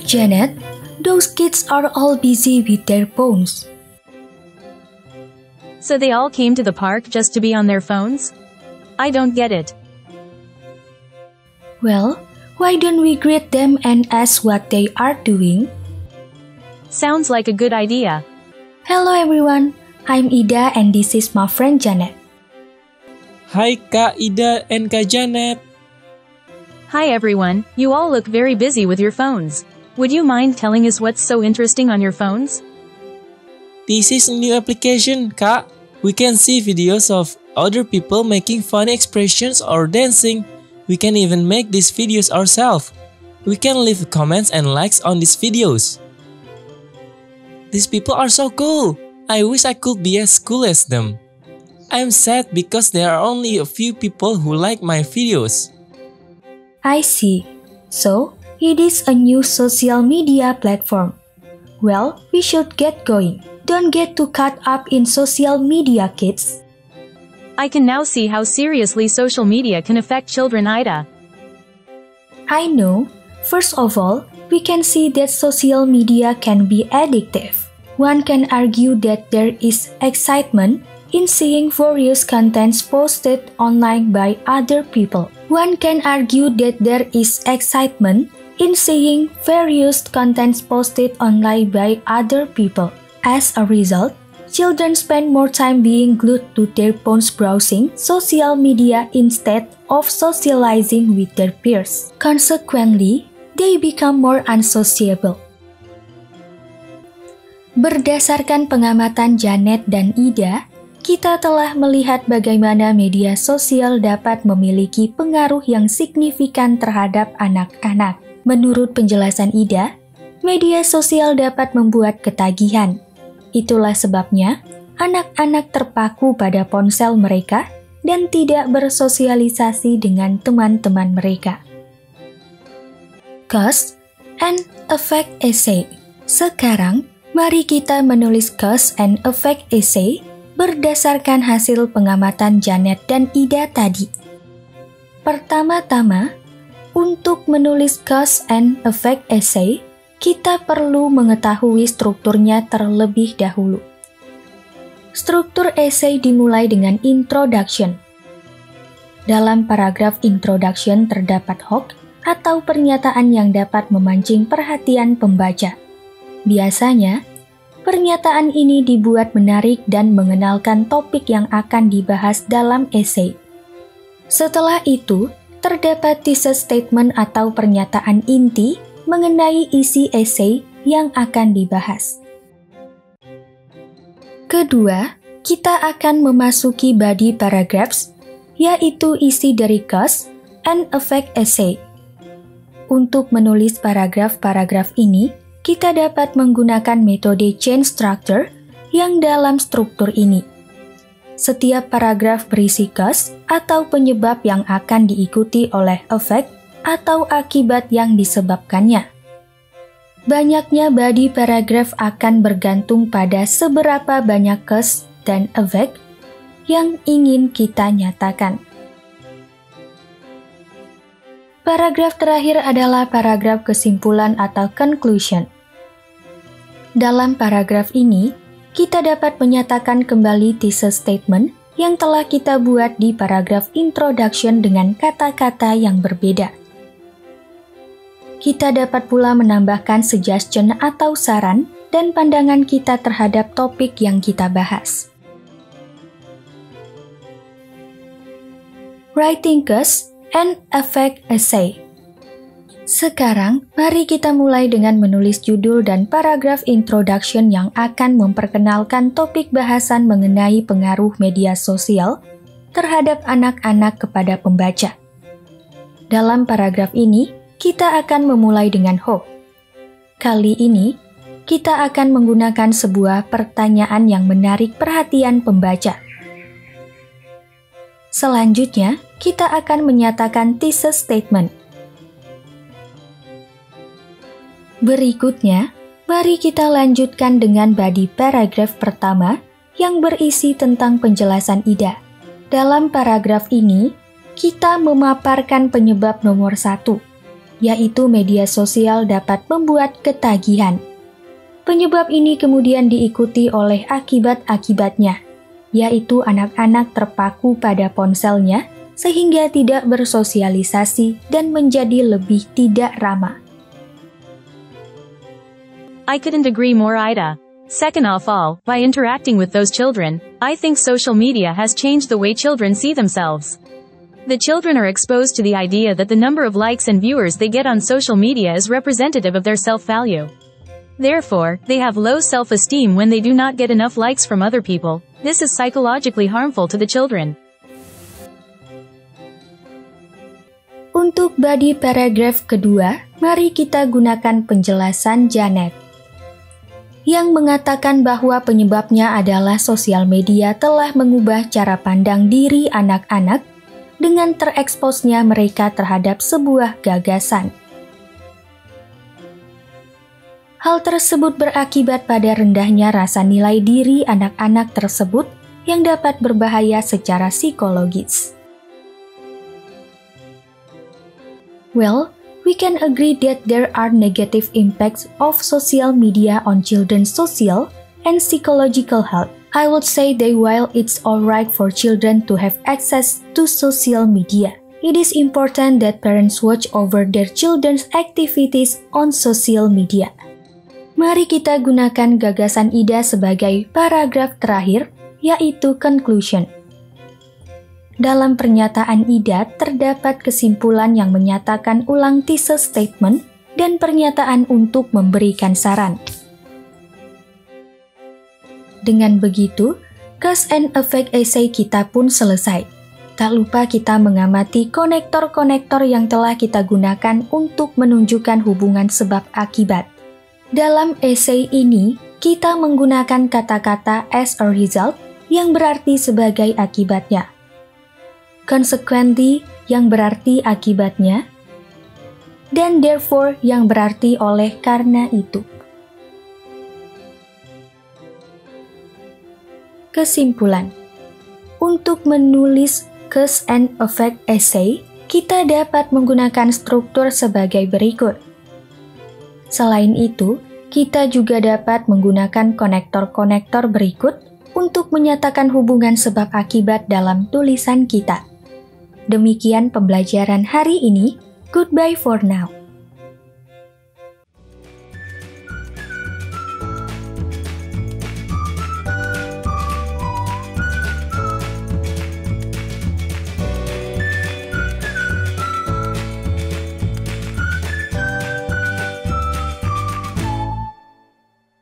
Janet, those kids are all busy with their phones. So they all came to the park just to be on their phones? I don't get it. Well, why don't we greet them and ask what they are doing? Sounds like a good idea. Hello everyone, I'm Ida and this is my friend Janet. Hai Kak Ida and Kak Janet. Hi everyone, you all look very busy with your phones. Would you mind telling us what's so interesting on your phones? This is a new application, Kak. We can see videos of other people making funny expressions or dancing. We can even make these videos ourselves. We can leave comments and likes on these videos. These people are so cool. I wish I could be as cool as them. I'm sad because there are only a few people who like my videos. I see. So, it is a new social media platform. Well, we should get going. Don't get too caught up in social media, kids. I can now see how seriously social media can affect children, Ida. I know. First of all, we can see that social media can be addictive. One can argue that there is excitement in seeing various contents posted online by other people. One can argue that there is excitement in seeing various contents posted online by other people. As a result, children spend more time being glued to their phones browsing social media instead of socializing with their peers. Consequently, they become more unsociable. Berdasarkan pengamatan Janet dan Ida, kita telah melihat bagaimana media sosial dapat memiliki pengaruh yang signifikan terhadap anak-anak. Menurut penjelasan Ida, media sosial dapat membuat ketagihan. Itulah sebabnya anak-anak terpaku pada ponsel mereka dan tidak bersosialisasi dengan teman-teman mereka. Cause and Effect Essay. Sekarang, mari kita menulis cause and effect essay berdasarkan hasil pengamatan Janet dan Ida tadi. Pertama-tama, untuk menulis cause and effect essay, kita perlu mengetahui strukturnya terlebih dahulu. Struktur essay dimulai dengan introduction. Dalam paragraf introduction terdapat hook atau pernyataan yang dapat memancing perhatian pembaca. Biasanya, pernyataan ini dibuat menarik dan mengenalkan topik yang akan dibahas dalam essay. Setelah itu, terdapat thesis statement atau pernyataan inti mengenai isi essay yang akan dibahas. Kedua, kita akan memasuki body paragraphs, yaitu isi dari cause and effect essay. Untuk menulis paragraf-paragraf ini, kita dapat menggunakan metode chain structure yang dalam struktur ini. Setiap paragraf berisi cause atau penyebab yang akan diikuti oleh effect atau akibat yang disebabkannya. Banyaknya body paragraf akan bergantung pada seberapa banyak cause dan effect yang ingin kita nyatakan. Paragraf terakhir adalah paragraf kesimpulan atau conclusion. Dalam paragraf ini, kita dapat menyatakan kembali thesis statement yang telah kita buat di paragraf introduction dengan kata-kata yang berbeda. Kita dapat pula menambahkan suggestion atau saran dan pandangan kita terhadap topik yang kita bahas. Writing cause and effect essay. Sekarang, mari kita mulai dengan menulis judul dan paragraf introduction yang akan memperkenalkan topik bahasan mengenai pengaruh media sosial terhadap anak-anak kepada pembaca. Dalam paragraf ini, kita akan memulai dengan hope. Kali ini, kita akan menggunakan sebuah pertanyaan yang menarik perhatian pembaca. Selanjutnya, kita akan menyatakan thesis statement. Berikutnya, mari kita lanjutkan dengan body paragraf pertama yang berisi tentang penjelasan Ida. Dalam paragraf ini, kita memaparkan penyebab nomor 1, yaitu media sosial dapat membuat ketagihan. Penyebab ini kemudian diikuti oleh akibat-akibatnya, yaitu anak-anak terpaku pada ponselnya sehingga tidak bersosialisasi dan menjadi lebih tidak ramah. I couldn't agree more, Ida. Second of all, by interacting with those children, I think social media has changed the way children see themselves. The children are exposed to the idea that the number of likes and viewers they get on social media is representative of their self-value. Therefore, they have low self-esteem when they do not get enough likes from other people. This is psychologically harmful to the children. Untuk body paragraf kedua, mari kita gunakan penjelasan Janet yang mengatakan bahwa penyebabnya adalah sosial media telah mengubah cara pandang diri anak-anak dengan tereksposnya mereka terhadap sebuah gagasan. Hal tersebut berakibat pada rendahnya rasa nilai diri anak-anak tersebut yang dapat berbahaya secara psikologis. Well, we can agree that there are negative impacts of social media on children's social and psychological health. I would say that while it's alright for children to have access to social media, it is important that parents watch over their children's activities on social media. Mari kita gunakan gagasan Ida sebagai paragraf terakhir, yaitu conclusion. Dalam pernyataan Ida terdapat kesimpulan yang menyatakan ulang thesis statement dan pernyataan untuk memberikan saran. Dengan begitu, cause and effect essay kita pun selesai. Tak lupa kita mengamati konektor-konektor yang telah kita gunakan untuk menunjukkan hubungan sebab akibat. Dalam essay ini, kita menggunakan kata-kata as a result yang berarti sebagai akibatnya. Consequently yang berarti akibatnya, dan therefore yang berarti oleh karena itu. Kesimpulan, untuk menulis cause and effect essay, kita dapat menggunakan struktur sebagai berikut. Selain itu, kita juga dapat menggunakan konektor-konektor berikut untuk menyatakan hubungan sebab akibat dalam tulisan kita. Demikian pembelajaran hari ini. Goodbye for now.